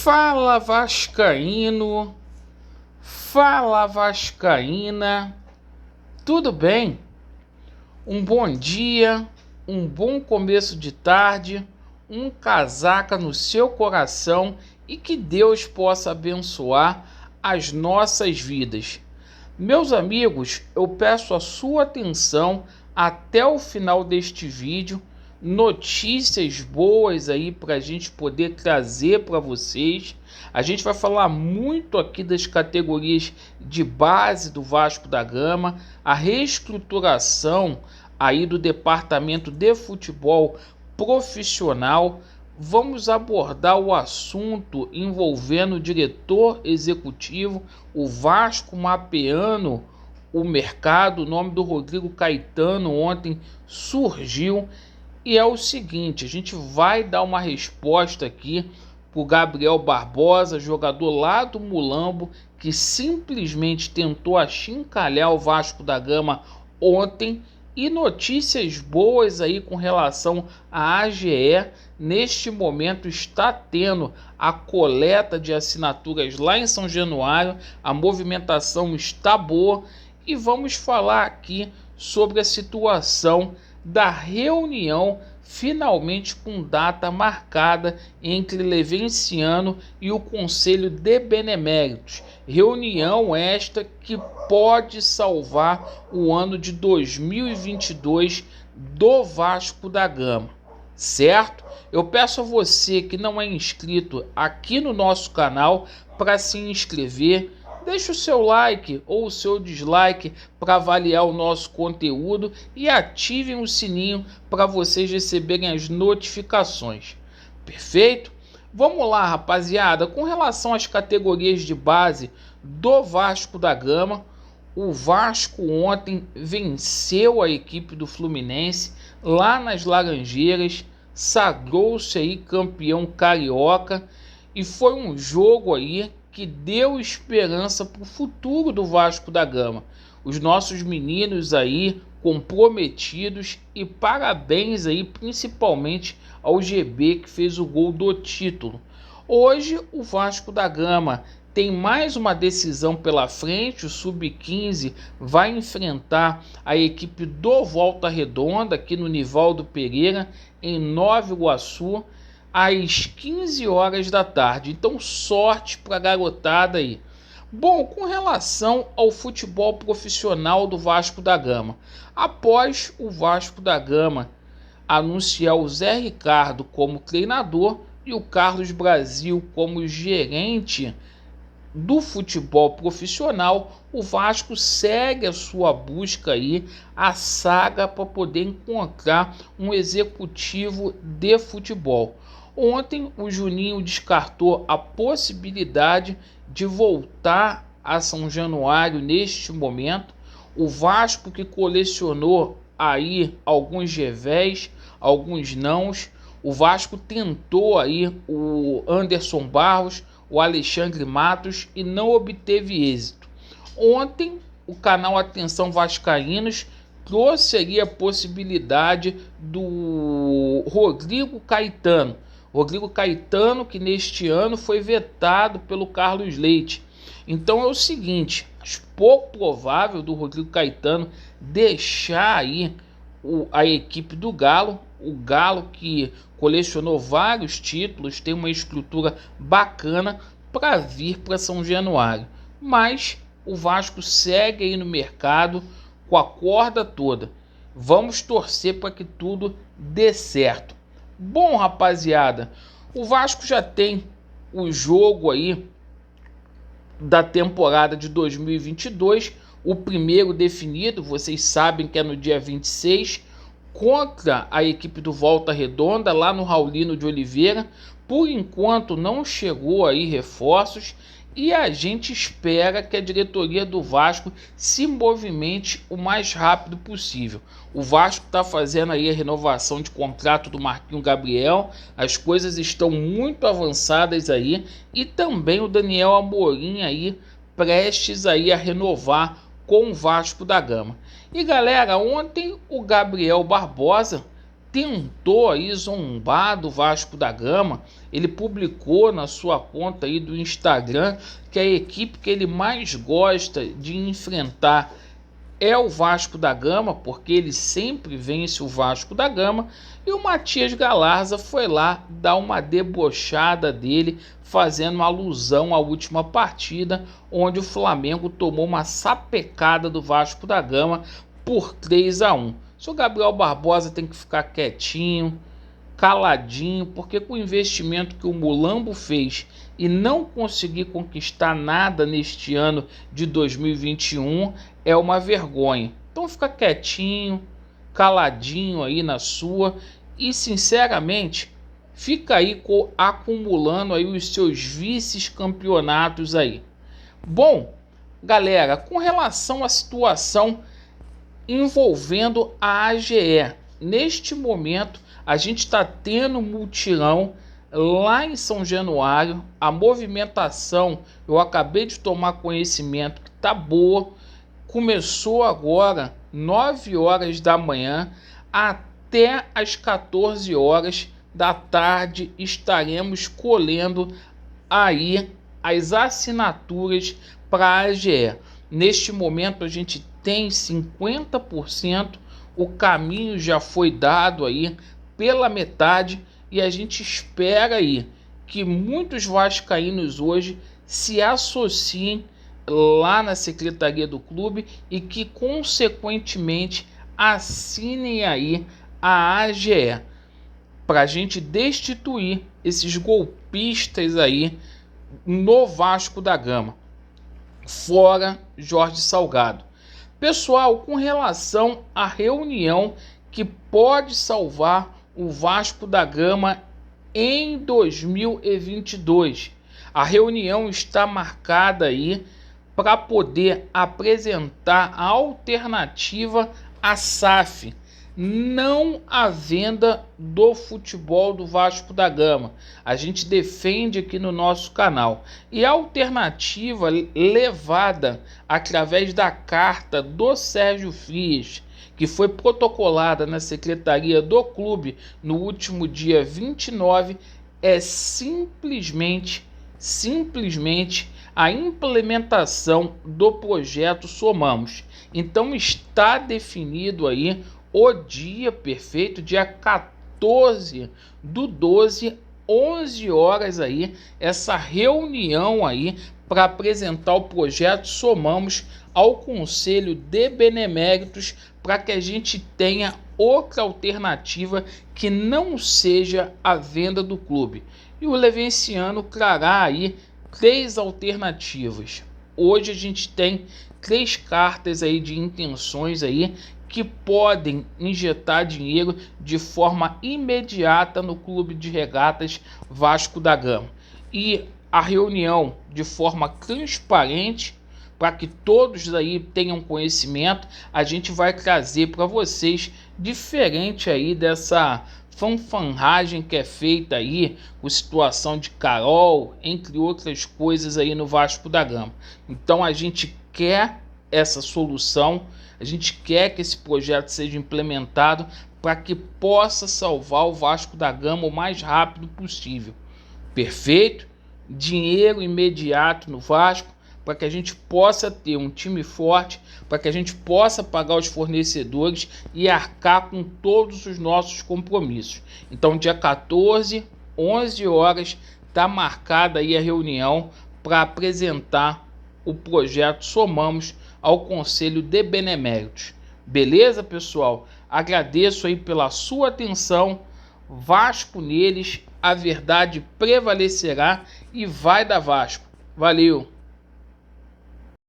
Fala Vascaíno, fala Vascaína, tudo bem? Um bom dia, um bom começo de tarde, um casaca no seu coração e que Deus possa abençoar as nossas vidas. Meus amigos, eu peço a sua atenção até o final deste vídeo. Notícias boas aí para a gente poder trazer para vocês. A gente vai falar muito aqui das categorias de base do Vasco da Gama, a reestruturação aí do departamento de futebol profissional. Vamos abordar o assunto envolvendo o diretor executivo, o Vasco mapeando o mercado. O nome do Rodrigo Caetano ontem surgiu. E é o seguinte, a gente vai dar uma resposta aqui para o Gabriel Barbosa, jogador lá do Mulambo, que simplesmente tentou achincalhar o Vasco da Gama ontem. E notícias boas aí com relação à AGE. Neste momento está tendo a coleta de assinaturas lá em São Januário, a movimentação está boa. E vamos falar aqui sobre a situação da reunião, finalmente com data marcada, entre Levenciano e o Conselho de Beneméritos. Reunião esta que pode salvar o ano de 2022 do Vasco da Gama, certo? Eu peço a você que não é inscrito aqui no nosso canal para se inscrever. Deixe o seu like ou o seu dislike para avaliar o nosso conteúdo e ativem o sininho para vocês receberem as notificações. Perfeito? Vamos lá, rapaziada. Com relação às categorias de base do Vasco da Gama, o Vasco ontem venceu a equipe do Fluminense lá nas Laranjeiras, sagrou-se aí campeão carioca e foi um jogo aí que deu esperança para o futuro do Vasco da Gama. Os nossos meninos aí comprometidos, e parabéns aí principalmente ao GB que fez o gol do título. Hoje o Vasco da Gama tem mais uma decisão pela frente. O Sub-15 vai enfrentar a equipe do Volta Redonda aqui no Nivaldo Pereira em Nova Iguaçu, às 15 horas da tarde. Então, sorte para a garotada aí. Bom, com relação ao futebol profissional do Vasco da Gama, após o Vasco da Gama anunciar o Zé Ricardo como treinador e o Carlos Brasil como gerente do futebol profissional, o Vasco segue a sua busca aí, a saga para poder encontrar um executivo de futebol. Ontem o Juninho descartou a possibilidade de voltar a São Januário neste momento. O Vasco, que colecionou aí alguns revés, alguns nãos. O Vasco tentou aí o Anderson Barros, o Alexandre Matos e não obteve êxito. Ontem o canal Atenção Vascaínos trouxe aí a possibilidade do Rodrigo Caetano. Rodrigo Caetano, que neste ano foi vetado pelo Carlos Leite. Então é o seguinte, acho pouco provável do Rodrigo Caetano deixar aí a equipe do Galo. O Galo que colecionou vários títulos, tem uma estrutura bacana para vir para São Januário. Mas o Vasco segue aí no mercado com a corda toda. Vamos torcer para que tudo dê certo. Bom, rapaziada, o Vasco já tem o jogo aí da temporada de 2022, o primeiro definido, vocês sabem que é no dia 26, contra a equipe do Volta Redonda, lá no Raulino de Oliveira. Por enquanto não chegou aí reforços e a gente espera que a diretoria do Vasco se movimente o mais rápido possível. O Vasco está fazendo aí a renovação de contrato do Marquinhos Gabriel, as coisas estão muito avançadas aí, e também o Daniel Amorim aí prestes aí a renovar com o Vasco da Gama. E galera, ontem o Gabriel Barbosa tentou aí zombar do Vasco da Gama. Ele publicou na sua conta aí do Instagram que a equipe que ele mais gosta de enfrentar é o Vasco da Gama, porque ele sempre vence o Vasco da Gama, e o Matias Galarza foi lá dar uma debochada dele, fazendo alusão à última partida, onde o Flamengo tomou uma sapecada do Vasco da Gama por 3-1. O Gabriel Barbosa tem que ficar quietinho, caladinho, porque com o investimento que o Mulambo fez e não conseguir conquistar nada neste ano de 2021 é uma vergonha. Então fica quietinho, caladinho aí na sua e sinceramente fica aí acumulando aí os seus vice-campeonatos aí. Bom, galera, com relação à situação envolvendo a AGE, neste momento a gente está tendo mutirão lá em São Januário. A movimentação, eu acabei de tomar conhecimento que tá boa, começou agora 9 horas da manhã até as 14 horas da tarde estaremos colhendo aí as assinaturas para a AGE. Neste momento a gente tem 50%, o caminho já foi dado aí pela metade e a gente espera aí que muitos vascaínos hoje se associem lá na secretaria do clube e que consequentemente assinem aí a AGE para a gente destituir esses golpistas aí no Vasco da Gama, fora Jorge Salgado. Pessoal, com relação à reunião que pode salvar o Vasco da Gama em 2022, a reunião está marcada aí para poder apresentar a alternativa à SAF, não a venda do futebol do Vasco da Gama. A gente defende aqui no nosso canal. E a alternativa levada através da carta do Sérgio Frias, que foi protocolada na secretaria do clube no último dia 29, é simplesmente a implementação do projeto Somamos. Então está definido aí o dia perfeito, dia 14/12, 11 horas aí, essa reunião aí para apresentar o projeto Somamos ao Conselho de Beneméritos, para que a gente tenha outra alternativa que não seja a venda do clube. E o Levenciano trará aí 3 alternativas. Hoje a gente tem 3 cartas aí de intenções aí que podem injetar dinheiro de forma imediata no Clube de Regatas Vasco da Gama. E a reunião de forma transparente, para que todos aí tenham conhecimento, a gente vai trazer para vocês, diferente aí dessa fanfarragem que é feita aí, com situação de Carol, entre outras coisas aí no Vasco da Gama. Então a gente quer essa solução, a gente quer que esse projeto seja implementado para que possa salvar o Vasco da Gama o mais rápido possível. Perfeito? Dinheiro imediato no Vasco, para que a gente possa ter um time forte, para que a gente possa pagar os fornecedores e arcar com todos os nossos compromissos. Então, dia 14, 11 horas, está marcada aí a reunião para apresentar o projeto Somamos ao Conselho de Beneméritos. Beleza, pessoal? Agradeço aí pela sua atenção. Vasco neles, a verdade prevalecerá e vai dar Vasco. Valeu!